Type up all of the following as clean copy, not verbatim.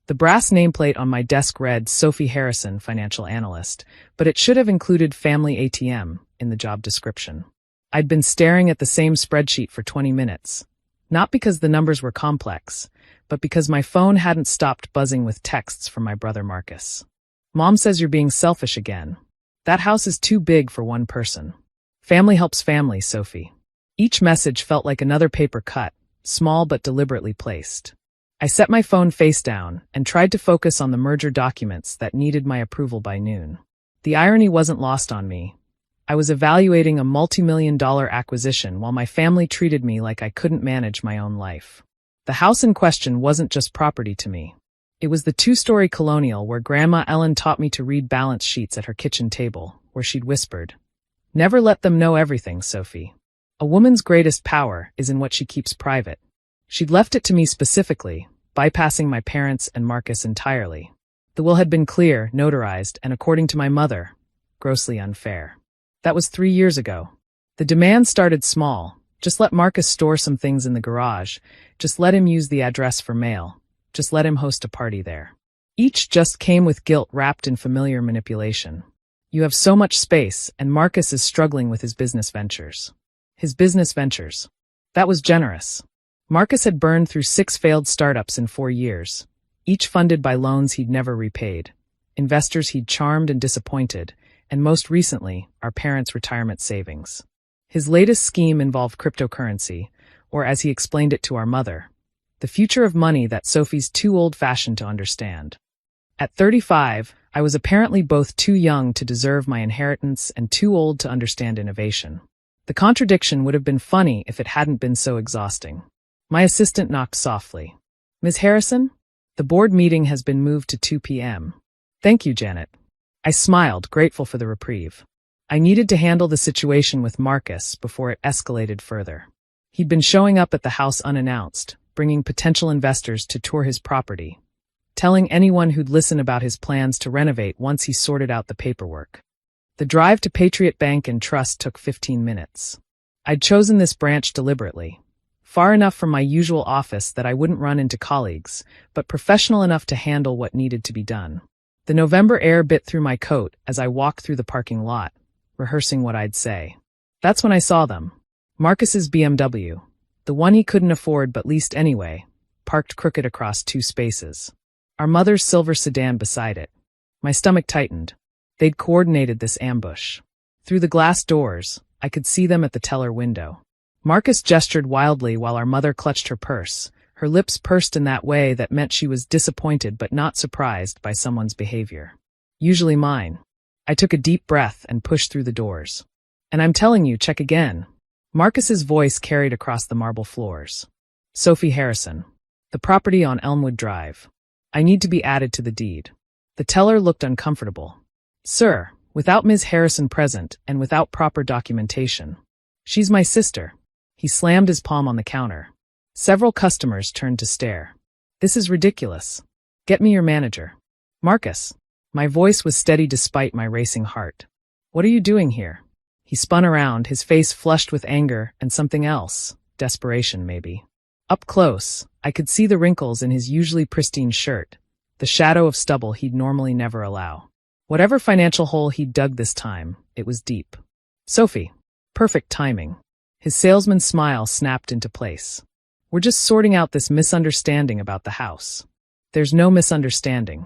The brass nameplate on my desk read Sophie Harrison, financial analyst, but it should have included family ATM in the job description. I'd been staring at the same spreadsheet for 20 minutes. Not because the numbers were complex, but because my phone hadn't stopped buzzing with texts from my brother Marcus. Mom says you're being selfish again. That house is too big for one person. Family helps family, Sophie. Each message felt like another paper cut, small but deliberately placed. I set my phone face down and tried to focus on the merger documents that needed my approval by noon. The irony wasn't lost on me. I was evaluating a multi-million-dollar acquisition while my family treated me like I couldn't manage my own life. The house in question wasn't just property to me. It was the two-story colonial where Grandma Ellen taught me to read balance sheets at her kitchen table, where she'd whispered, "Never let them know everything, Sophie. A woman's greatest power is in what she keeps private." She'd left it to me specifically, bypassing my parents and Marcus entirely. The will had been clear, notarized, and according to my mother, grossly unfair. That was 3 years ago. The demand started small. Just let Marcus store some things in the garage. Just let him use the address for mail. Just let him host a party there. Each just came with guilt wrapped in familiar manipulation. You have so much space, and Marcus is struggling with his business ventures. His business ventures. That was generous. Marcus had burned through 6 failed startups in 4 years, each funded by loans he'd never repaid, investors he'd charmed and disappointed, and most recently, our parents' retirement savings. His latest scheme involved cryptocurrency, or as he explained it to our mother, the future of money that Sophie's too old-fashioned to understand. At 35, I was apparently both too young to deserve my inheritance and too old to understand innovation. The contradiction would have been funny if it hadn't been so exhausting. My assistant knocked softly. "Ms. Harrison? The board meeting has been moved to 2 p.m. "Thank you, Janet." I smiled, grateful for the reprieve. I needed to handle the situation with Marcus before it escalated further. He'd been showing up at the house unannounced, bringing potential investors to tour his property, telling anyone who'd listen about his plans to renovate once he sorted out the paperwork. The drive to Patriot Bank and Trust took 15 minutes. I'd chosen this branch deliberately. Far enough from my usual office that I wouldn't run into colleagues, but professional enough to handle what needed to be done. The November air bit through my coat as I walked through the parking lot, rehearsing what I'd say. That's when I saw them. Marcus's BMW, the one he couldn't afford but leased anyway, parked crooked across 2 spaces. Our mother's silver sedan beside it. My stomach tightened. They'd coordinated this ambush. Through the glass doors, I could see them at the teller window. Marcus gestured wildly while our mother clutched her purse, her lips pursed in that way that meant she was disappointed but not surprised by someone's behavior. Usually mine. I took a deep breath and pushed through the doors. "And I'm telling you, check again." Marcus's voice carried across the marble floors. "Sophie Harrison. The property on Elmwood Drive. I need to be added to the deed." The teller looked uncomfortable. "Sir, without Ms. Harrison present and without proper documentation." "She's my sister." He slammed his palm on the counter. Several customers turned to stare. "This is ridiculous. Get me your manager." "Marcus." My voice was steady despite my racing heart. "What are you doing here?" He spun around, his face flushed with anger and something else, desperation maybe. Up close, I could see the wrinkles in his usually pristine shirt, the shadow of stubble he'd normally never allow. Whatever financial hole he'd dug this time, it was deep. "Sophie." Perfect timing. His salesman's smile snapped into place. "We're just sorting out this misunderstanding about the house." "There's no misunderstanding."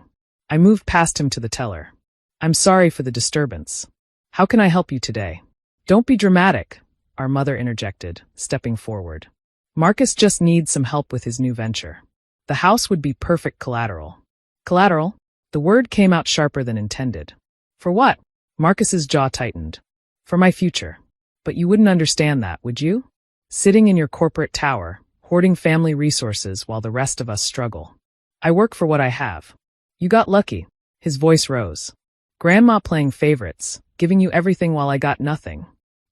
I moved past him to the teller. "I'm sorry for the disturbance. How can I help you today?" "Don't be dramatic," our mother interjected, stepping forward. "Marcus just needs some help with his new venture. The house would be perfect collateral." "Collateral?" The word came out sharper than intended. "For what?" Marcus's jaw tightened. "For my future. But you wouldn't understand that, would you? Sitting in your corporate tower, hoarding family resources while the rest of us struggle. I work for what I have. You got lucky." His voice rose. "Grandma playing favorites, giving you everything while I got nothing.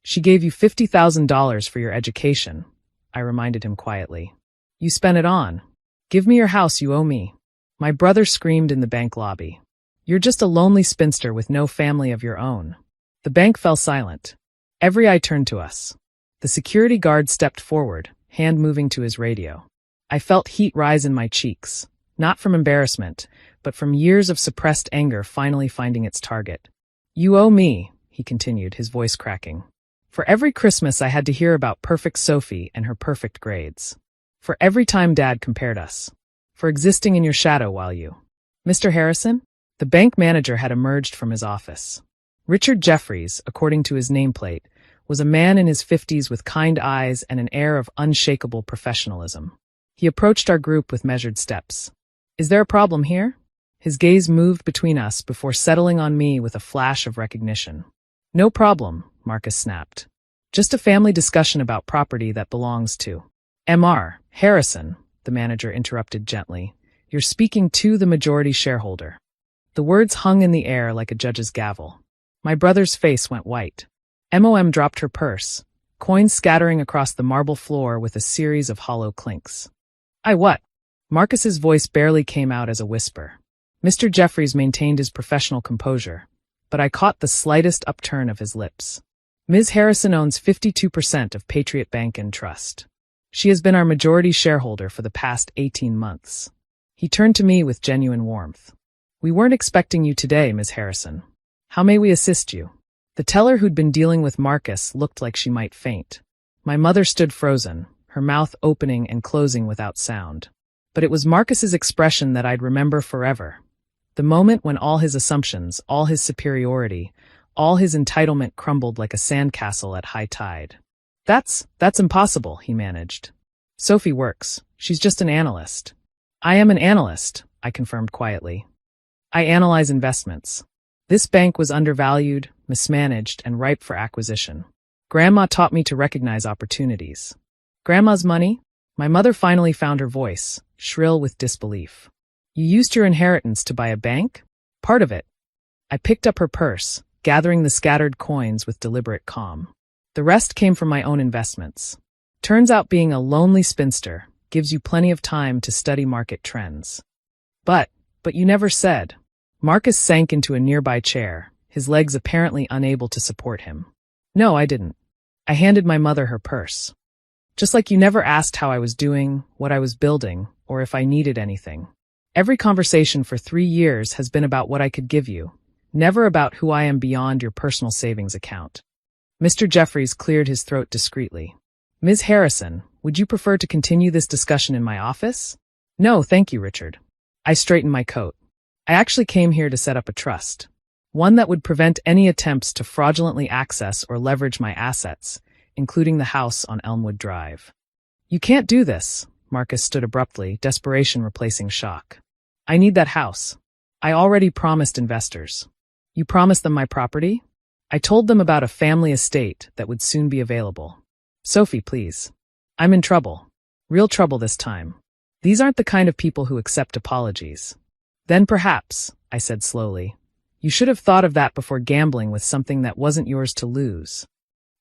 She gave you $50,000 for your education," I reminded him quietly. "You spent it on. Give me your house, you owe me." My brother screamed in the bank lobby. "You're just a lonely spinster with no family of your own." The bank fell silent. Every eye turned to us. The security guard stepped forward, hand moving to his radio. I felt heat rise in my cheeks. Not from embarrassment, but from years of suppressed anger finally finding its target. "You owe me," he continued, his voice cracking. "For every Christmas I had to hear about perfect Sophie and her perfect grades. For every time Dad compared us. For existing in your shadow while you—" "Mr. Harrison?" The bank manager had emerged from his office. Richard Jeffries, according to his nameplate, was a man in his 50s with kind eyes and an air of unshakable professionalism. He approached our group with measured steps. "Is there a problem here?" His gaze moved between us before settling on me with a flash of recognition. "No problem," Marcus snapped. "Just a family discussion about property that belongs to—" "Mr. Harrison," the manager interrupted gently. "You're speaking to the majority shareholder." The words hung in the air like a judge's gavel. My brother's face went white. Mom dropped her purse, coins scattering across the marble floor with a series of hollow clinks. "I what?" Marcus's voice barely came out as a whisper. Mr. Jeffries maintained his professional composure, but I caught the slightest upturn of his lips. "Ms. Harrison owns 52% of Patriot Bank and Trust. She has been our majority shareholder for the past 18 months. He turned to me with genuine warmth. "We weren't expecting you today, Ms. Harrison. How may we assist you?" The teller who'd been dealing with Marcus looked like she might faint. My mother stood frozen, her mouth opening and closing without sound. But it was Marcus's expression that I'd remember forever. The moment when all his assumptions, all his superiority, all his entitlement crumbled like a sandcastle at high tide. That's impossible," he managed. "Sophie works. She's just an analyst." "I am an analyst," I confirmed quietly. "I analyze investments. This bank was undervalued, mismanaged, and ripe for acquisition. Grandma taught me to recognize opportunities." "Grandma's money?" My mother finally found her voice, shrill with disbelief. "You used your inheritance to buy a bank?" "Part of it." I picked up her purse, gathering the scattered coins with deliberate calm. "The rest came from my own investments. Turns out being a lonely spinster gives you plenty of time to study market trends." But you never said." Marcus sank into a nearby chair, his legs apparently unable to support him. "No, I didn't. I handed my mother her purse. Just like you never asked how I was doing, what I was building, or if I needed anything. Every conversation for 3 years has been about what I could give you, never about who I am beyond your personal savings account." Mr. Jeffries cleared his throat discreetly. "Ms. Harrison, would you prefer to continue this discussion in my office?" "No, thank you, Richard." I straightened my coat. "I actually came here to set up a trust. One that would prevent any attempts to fraudulently access or leverage my assets, including the house on Elmwood Drive." "You can't do this," Marcus stood abruptly, desperation replacing shock. "I need that house. I already promised investors." "You promised them my property?" "I told them about a family estate that would soon be available." "Sophie, please. I'm in trouble. Real trouble this time. These aren't the kind of people who accept apologies." "Then perhaps," I said slowly, "you should have thought of that before gambling with something that wasn't yours to lose."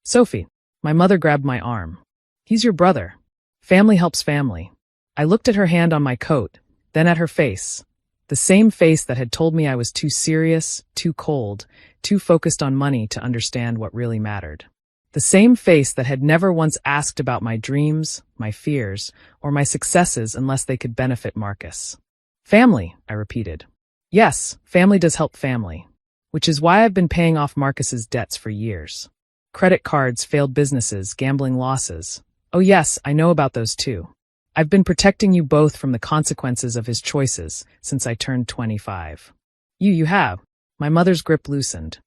"Sophie," my mother grabbed my arm. "He's your brother. Family helps family." I looked at her hand on my coat, then at her face. The same face that had told me I was too serious, too cold, too focused on money to understand what really mattered. The same face that had never once asked about my dreams, my fears, or my successes unless they could benefit Marcus. "Family," I repeated. "Yes, family does help family. Which is why I've been paying off Marcus's debts for years. Credit cards, failed businesses, gambling losses. Oh yes, I know about those too. I've been protecting you both from the consequences of his choices since I turned 25. You have." My mother's grip loosened.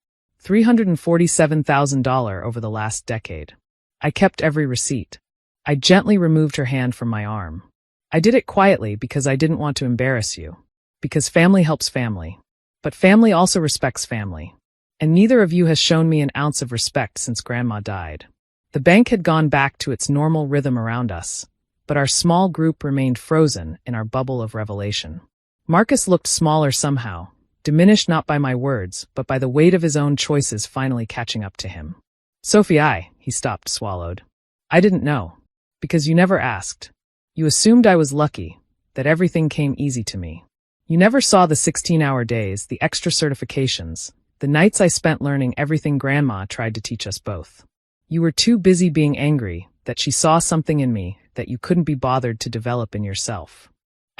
$347,000 over the last decade. I kept every receipt. I gently removed her hand from my arm. "I did it quietly because I didn't want to embarrass you. Because family helps family. But family also respects family. And neither of you has shown me an ounce of respect since Grandma died." The bank had gone back to its normal rhythm around us, but our small group remained frozen in our bubble of revelation. Marcus looked smaller somehow, diminished not by my words, but by the weight of his own choices finally catching up to him. "Sophie, he stopped, swallowed. "I didn't know. Because you never asked. You assumed I was lucky, that everything came easy to me. You never saw the 16-hour days, the extra certifications, the nights I spent learning everything Grandma tried to teach us both. You were too busy being angry that she saw something in me that you couldn't be bothered to develop in yourself.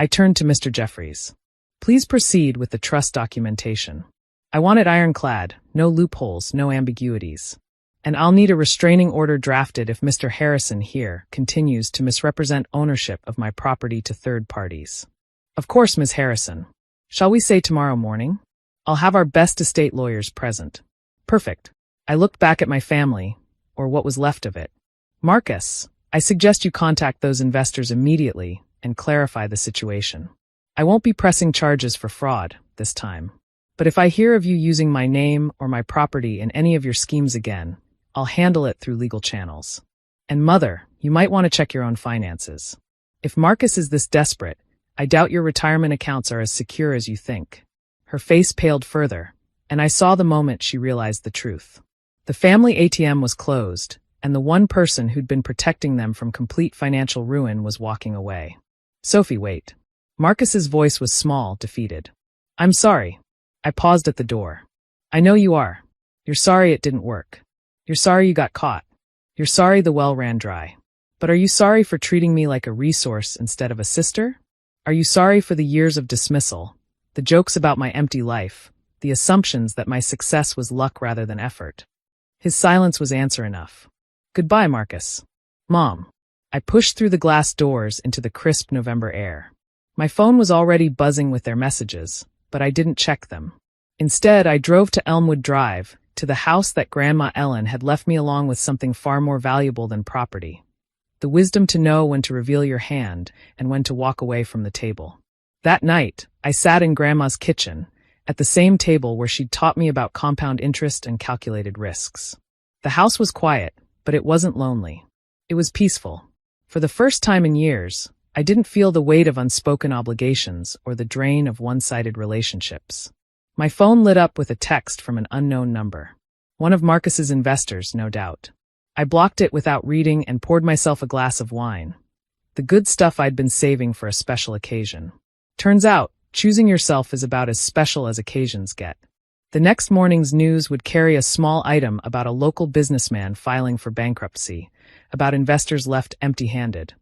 I turned to Mr. Jeffries. Please proceed with the trust documentation. I want it ironclad, no loopholes, no ambiguities. And I'll need a restraining order drafted if Mr. Harrison here continues to misrepresent ownership of my property to third parties. Of course, Ms. Harrison. Shall we say tomorrow morning? I'll have our best estate lawyers present. Perfect. I looked back at my family, or what was left of it. Marcus, I suggest you contact those investors immediately and clarify the situation. I won't be pressing charges for fraud this time. But if I hear of you using my name or my property in any of your schemes again, I'll handle it through legal channels. And Mother, you might want to check your own finances. If Marcus is this desperate, I doubt your retirement accounts are as secure as you think. Her face paled further, and I saw the moment she realized the truth. The family ATM was closed, and the one person who'd been protecting them from complete financial ruin was walking away. Sophie, wait. Marcus's voice was small, defeated. I'm sorry. I paused at the door. I know you are. You're sorry it didn't work. You're sorry you got caught. You're sorry the well ran dry. But are you sorry for treating me like a resource instead of a sister? Are you sorry for the years of dismissal, the jokes about my empty life, the assumptions that my success was luck rather than effort? His silence was answer enough. Goodbye, Marcus. Mom. I pushed through the glass doors into the crisp November air. My phone was already buzzing with their messages, but I didn't check them. Instead, I drove to Elmwood Drive, to the house that Grandma Ellen had left me along with something far more valuable than property. The wisdom to know when to reveal your hand and when to walk away from the table. That night, I sat in Grandma's kitchen, at the same table where she'd taught me about compound interest and calculated risks. The house was quiet, but it wasn't lonely. It was peaceful. For the first time in years, I didn't feel the weight of unspoken obligations or the drain of one-sided relationships. My phone lit up with a text from an unknown number. One of Marcus's investors, no doubt. I blocked it without reading and poured myself a glass of wine. The good stuff I'd been saving for a special occasion. Turns out, choosing yourself is about as special as occasions get. The next morning's news would carry a small item about a local businessman filing for bankruptcy, about investors left empty-handed.